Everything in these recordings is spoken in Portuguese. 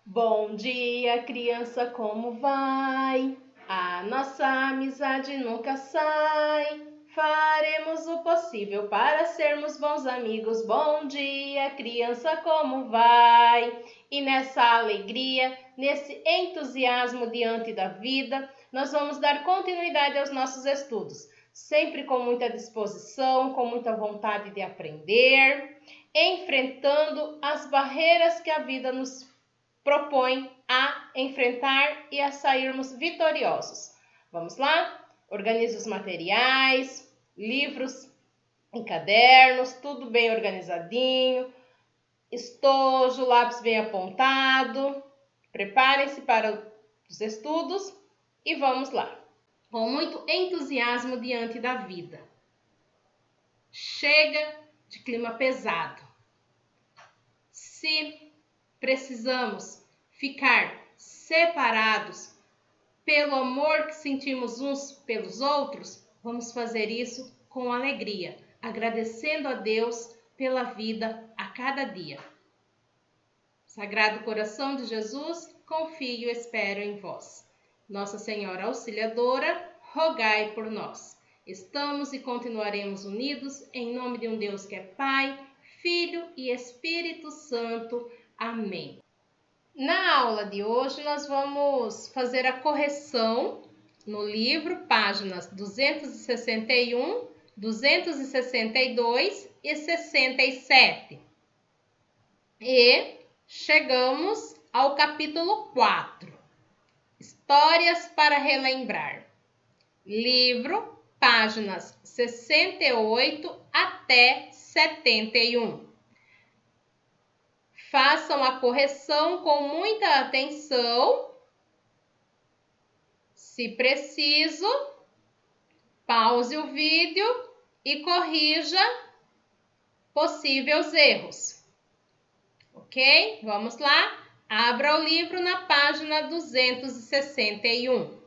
Bom dia, criança, como vai? A nossa amizade nunca sai. Faremos o possível para sermos bons amigos. Bom dia, criança, como vai? E nessa alegria, nesse entusiasmo diante da vida, nós vamos dar continuidade aos nossos estudos, sempre com muita disposição, com muita vontade de aprender, enfrentando as barreiras que a vida nos propõe a enfrentar e a sairmos vitoriosos. Vamos lá? Organize os materiais, livros e cadernos, tudo bem organizadinho, estojo, lápis bem apontado. Preparem-se para os estudos e vamos lá. Com muito entusiasmo diante da vida. Chega de clima pesado. Se precisamos ficar separados pelo amor que sentimos uns pelos outros, vamos fazer isso com alegria, agradecendo a Deus pela vida a cada dia. Sagrado coração de Jesus, confio e espero em vós. Nossa Senhora Auxiliadora, rogai por nós. Estamos e continuaremos unidos em nome de um Deus que é Pai, Filho e Espírito Santo. Amém. Na aula de hoje, nós vamos fazer a correção no livro, páginas 261, 262 e 67. E chegamos ao capítulo 4, Histórias para relembrar. Livro, páginas 68 até 71. Façam a correção com muita atenção. Se preciso, pause o vídeo e corrija possíveis erros. Ok? Vamos lá? Abra o livro na página 261.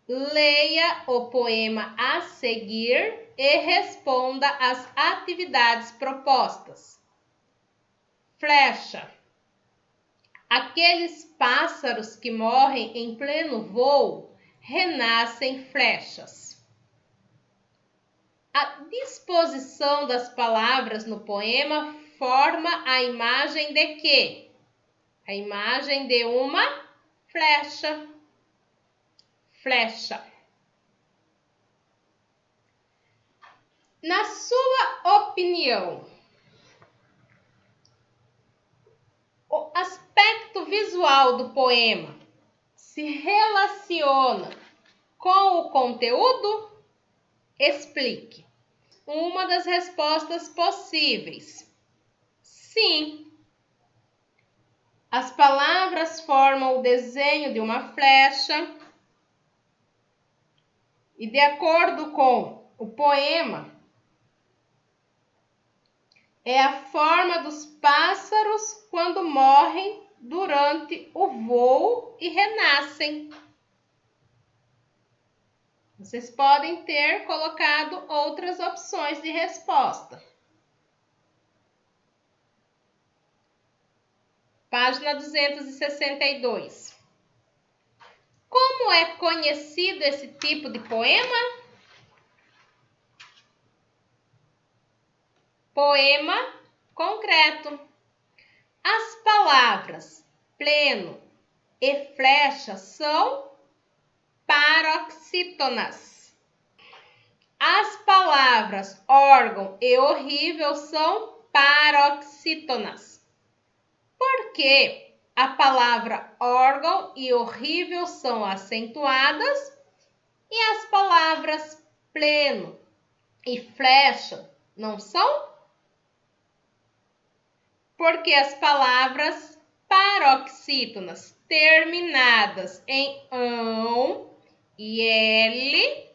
Leia o poema a seguir e responda às atividades propostas. Flecha. Aqueles pássaros que morrem em pleno voo renascem flechas. A disposição das palavras no poema forma a imagem de quê? A imagem de uma flecha. Flecha. Na sua opinião, o aspecto visual do poema se relaciona com o conteúdo? Explique. Uma das respostas possíveis: sim. As palavras formam o desenho de uma flecha e, de acordo com o poema, é a forma dos pássaros quando morrem durante o voo e renascem. Vocês podem ter colocado outras opções de resposta. Página 262. Como é conhecido esse tipo de poema? Poema concreto. As palavras pleno e flecha são paroxítonas. As palavras órgão e horrível são paroxítonas. Por que a palavra órgão e horrível são acentuadas e as palavras pleno e flecha não são? Porque as palavras paroxítonas terminadas em ão e L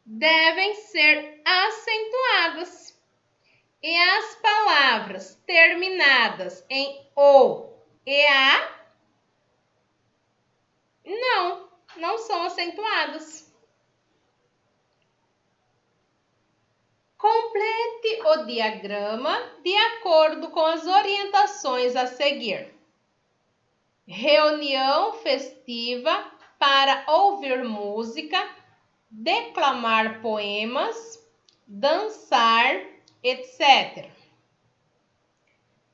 devem ser acentuadas. E as palavras terminadas em O e A não são acentuadas. Complete o diagrama de acordo com as orientações a seguir. Reunião festiva para ouvir música, declamar poemas, dançar, etc.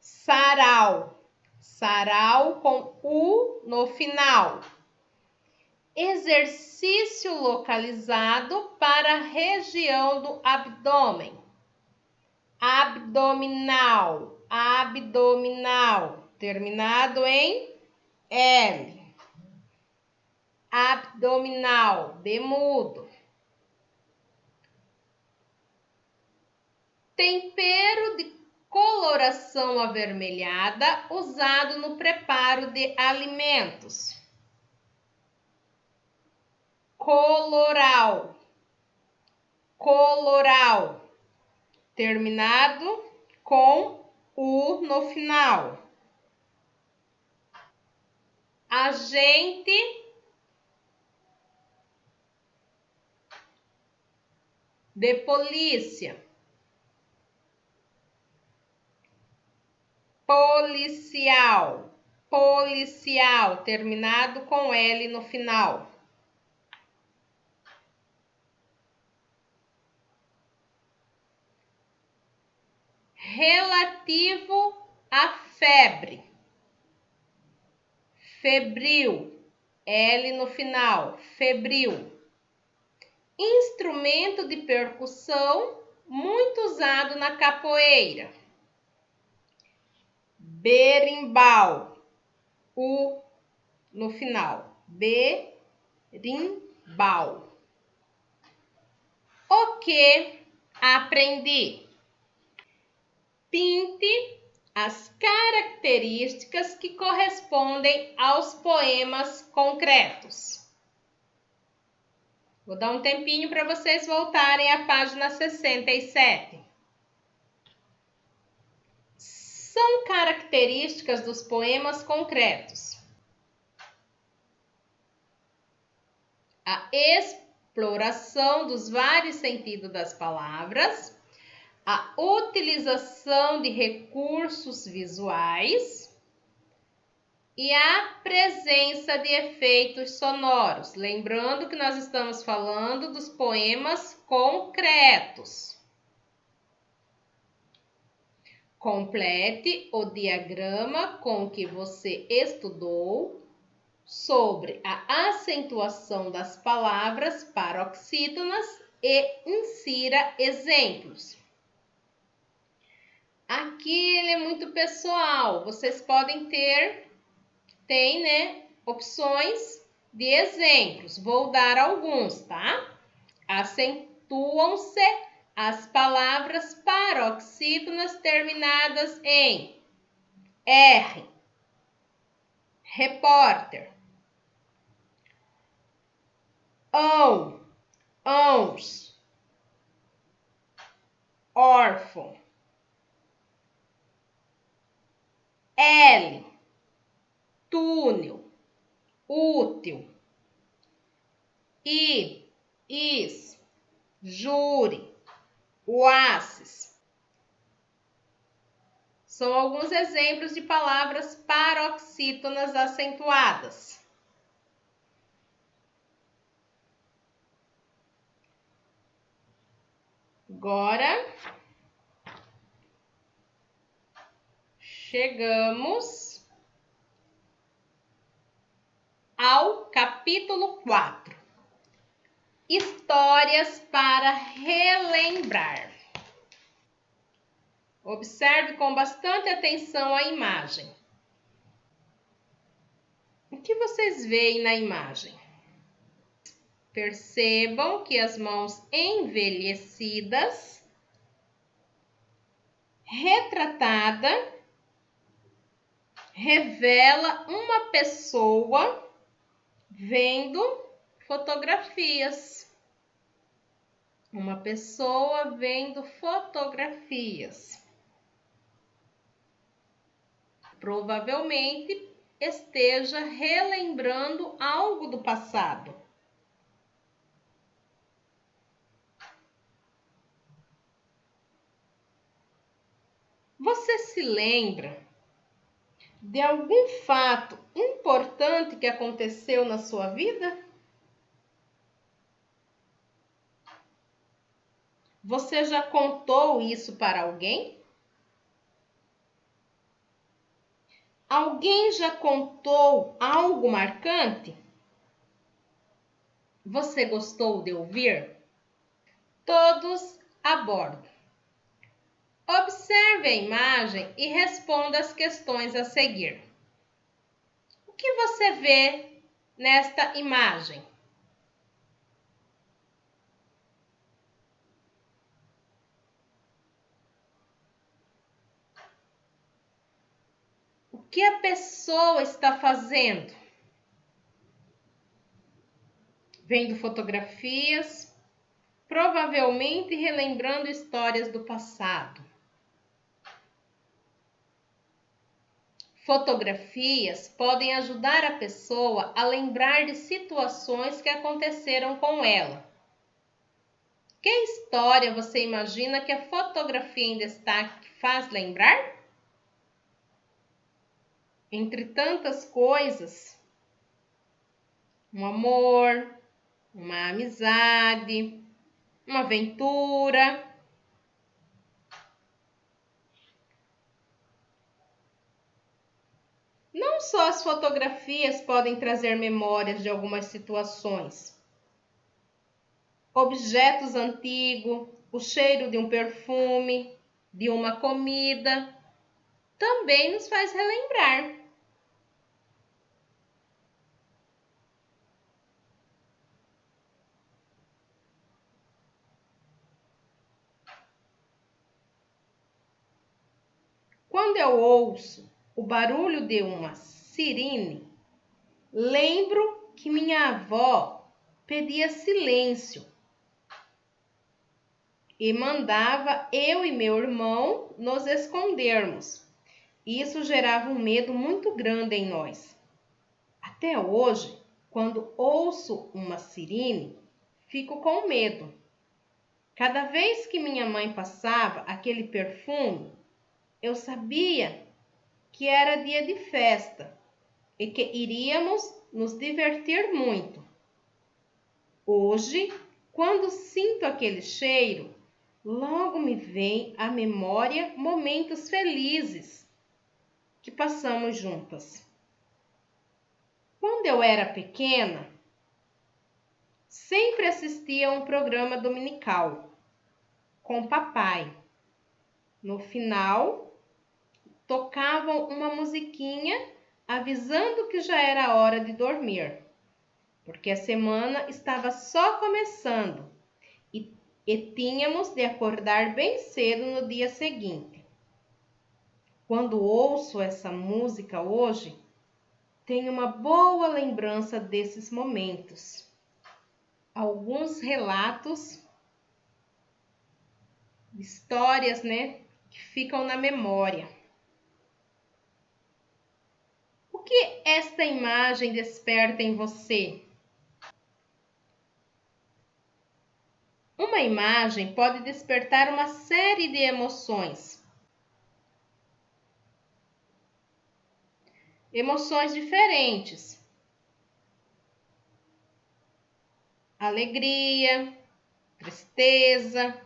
Sarau, sarau com U no final. Exercício localizado para a região do abdômen. Abdominal, abdominal, terminado em L. Abdominal, demudo. Tempero de coloração avermelhada usado no preparo de alimentos. Coloral, coloral, terminado com U no final. Agente de polícia. Policial, policial, terminado com L no final. Relativo à febre. Febril, L no final, febril. Instrumento de percussão muito usado na capoeira. Berimbau, U no final, berimbau. O que aprendi? Pinte as características que correspondem aos poemas concretos. Vou dar um tempinho para vocês voltarem à página 67. São características dos poemas concretos: a exploração dos vários sentidos das palavras, a utilização de recursos visuais e a presença de efeitos sonoros. Lembrando que nós estamos falando dos poemas concretos. Complete o diagrama com que você estudou sobre a acentuação das palavras paroxítonas e insira exemplos. Aqui ele é muito pessoal, vocês podem tem opções de exemplos. Vou dar alguns, tá? Acentuam-se as palavras paroxítonas terminadas em R. Repórter. Ão, ãos. Órfão. L. Túnel. Útil. Is. Júri. Oásis. São alguns exemplos de palavras paroxítonas acentuadas. Agora, chegamos ao capítulo 4. Histórias para relembrar. Observe com bastante atenção a imagem. O que vocês veem na imagem? Percebam que as mãos envelhecidas, retratada, revela uma pessoa vendo fotografias. Uma pessoa vendo fotografias. Provavelmente esteja relembrando algo do passado. Você se lembra de algum fato importante que aconteceu na sua vida? Você já contou isso para alguém? Alguém já contou algo marcante? Você gostou de ouvir? Todos a bordo. Observe a imagem e responda as questões a seguir. O que você vê nesta imagem? O que a pessoa está fazendo? Vendo fotografias, provavelmente relembrando histórias do passado. Fotografias podem ajudar a pessoa a lembrar de situações que aconteceram com ela. Que história você imagina que a fotografia em destaque faz lembrar? Entre tantas coisas, um amor, uma amizade, uma aventura. Não só as fotografias podem trazer memórias de algumas situações. Objetos antigos, o cheiro de um perfume, de uma comida, também nos faz relembrar. Quando eu ouço o barulho de uma sirene, lembro que minha avó pedia silêncio e mandava eu e meu irmão nos escondermos. Isso gerava um medo muito grande em nós. Até hoje, quando ouço uma sirene, fico com medo. Cada vez que minha mãe passava aquele perfume, eu sabia que era dia de festa e que iríamos nos divertir muito. Hoje, quando sinto aquele cheiro, logo me vem à memória momentos felizes que passamos juntas. Quando eu era pequena, sempre assistia a um programa dominical com o papai. No final, tocavam uma musiquinha avisando que já era hora de dormir, porque a semana estava só começando e tínhamos de acordar bem cedo no dia seguinte. Quando ouço essa música hoje, tenho uma boa lembrança desses momentos. Alguns relatos, histórias, que ficam na memória. O que esta imagem desperta em você? Uma imagem pode despertar uma série de emoções. Emoções diferentes. Alegria, tristeza.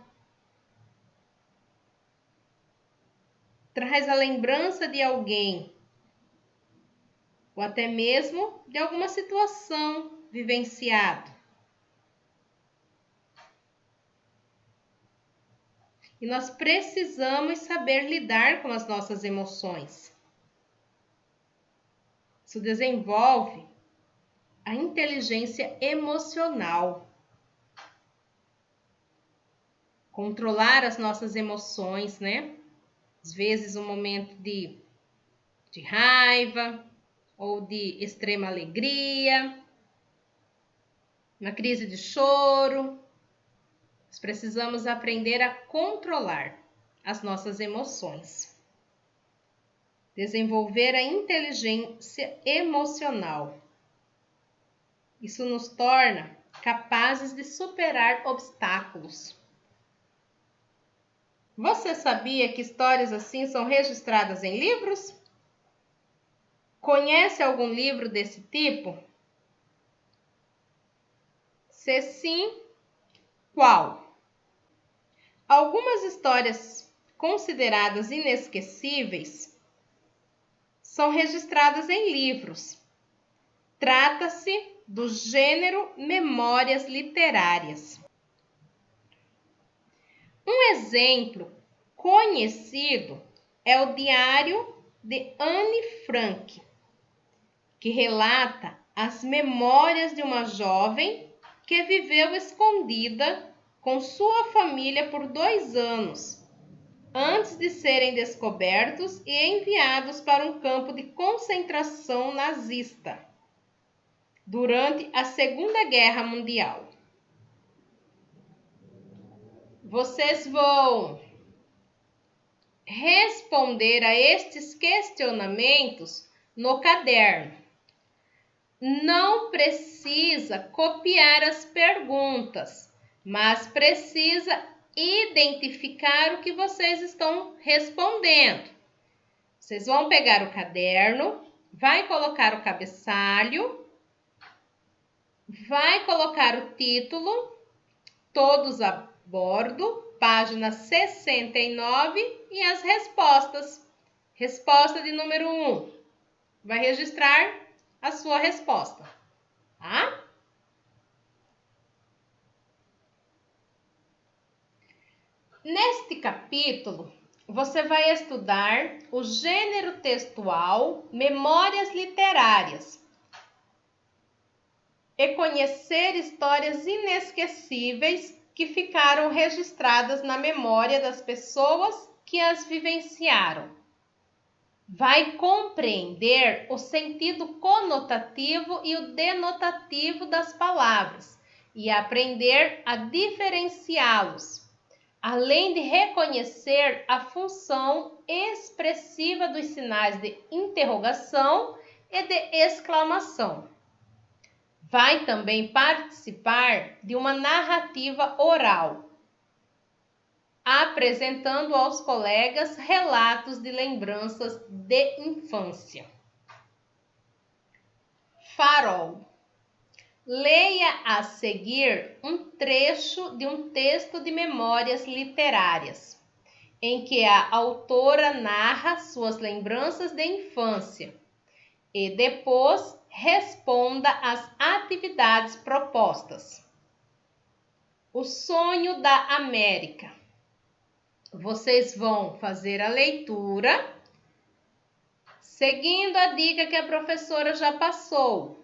Traz a lembrança de alguém, ou até mesmo de alguma situação vivenciada. E nós precisamos saber lidar com as nossas emoções. Isso desenvolve a inteligência emocional. Controlar as nossas emoções, Às vezes um momento de raiva ou de extrema alegria, uma crise de choro. Nós precisamos aprender a controlar as nossas emoções. Desenvolver a inteligência emocional. Isso nos torna capazes de superar obstáculos. Você sabia que histórias assim são registradas em livros? Conhece algum livro desse tipo? Se sim, qual? Algumas histórias consideradas inesquecíveis são registradas em livros. Trata-se do gênero memórias literárias. Um exemplo conhecido é o Diário de Anne Frank, que relata as memórias de uma jovem que viveu escondida com sua família por 2 anos, antes de serem descobertos e enviados para um campo de concentração nazista durante a Segunda Guerra Mundial. Vocês vão responder a estes questionamentos no caderno. Não precisa copiar as perguntas, mas precisa identificar o que vocês estão respondendo. Vocês vão pegar o caderno, vai colocar o cabeçalho, vai colocar o título, Todos a Bordo, página 69, e as respostas. Resposta de número 1. Vai registrar a sua resposta, tá? Neste capítulo, você vai estudar o gênero textual Memórias Literárias e conhecer histórias inesquecíveis que ficaram registradas na memória das pessoas que as vivenciaram. Vai compreender o sentido conotativo e o denotativo das palavras e aprender a diferenciá-los, além de reconhecer a função expressiva dos sinais de interrogação e de exclamação. Vai também participar de uma narrativa oral, apresentando aos colegas relatos de lembranças de infância. Farol. Leia a seguir um trecho de um texto de memórias literárias, em que a autora narra suas lembranças de infância e depois responda às atividades propostas. O Sonho da América. Vocês vão fazer a leitura, seguindo a dica que a professora já passou.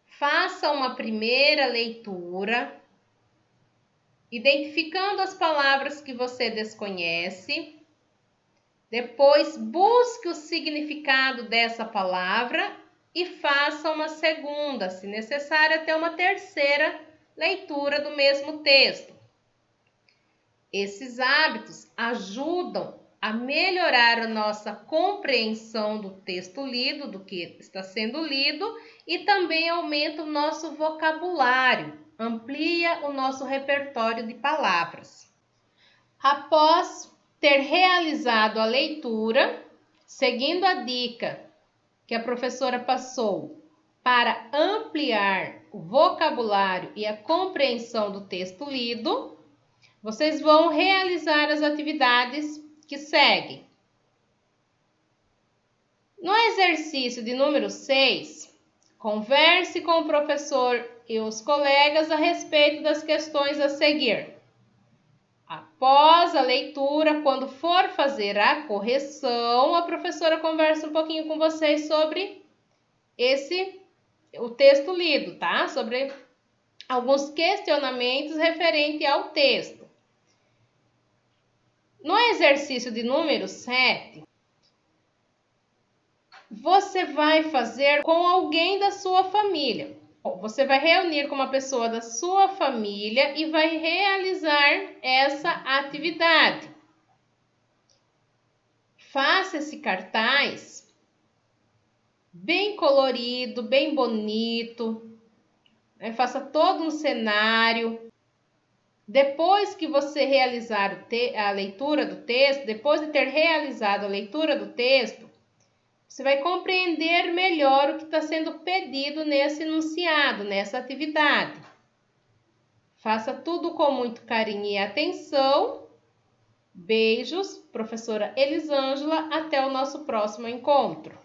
Faça uma primeira leitura, identificando as palavras que você desconhece. Depois, busque o significado dessa palavra e faça uma segunda, se necessário, até uma terceira leitura do mesmo texto. Esses hábitos ajudam a melhorar a nossa compreensão do texto lido, do que está sendo lido, e também aumenta o nosso vocabulário, amplia o nosso repertório de palavras. Após ter realizado a leitura, seguindo a dica que a professora passou para ampliar o vocabulário e a compreensão do texto lido, vocês vão realizar as atividades que seguem. No exercício de número 6, converse com o professor e os colegas a respeito das questões a seguir. Após a leitura, quando for fazer a correção, a professora conversa um pouquinho com vocês sobre o texto lido, tá? Sobre alguns questionamentos referentes ao texto. No exercício de número 7, você vai fazer com alguém da sua família. Você vai reunir com uma pessoa da sua família e vai realizar essa atividade. Faça esse cartaz bem colorido, bem bonito, né? Faça todo um cenário. Depois que você realizar a leitura do texto, depois de ter realizado a leitura do texto, você vai compreender melhor o que está sendo pedido nesse enunciado, nessa atividade. Faça tudo com muito carinho e atenção. Beijos, professora Elisângela. Até o nosso próximo encontro.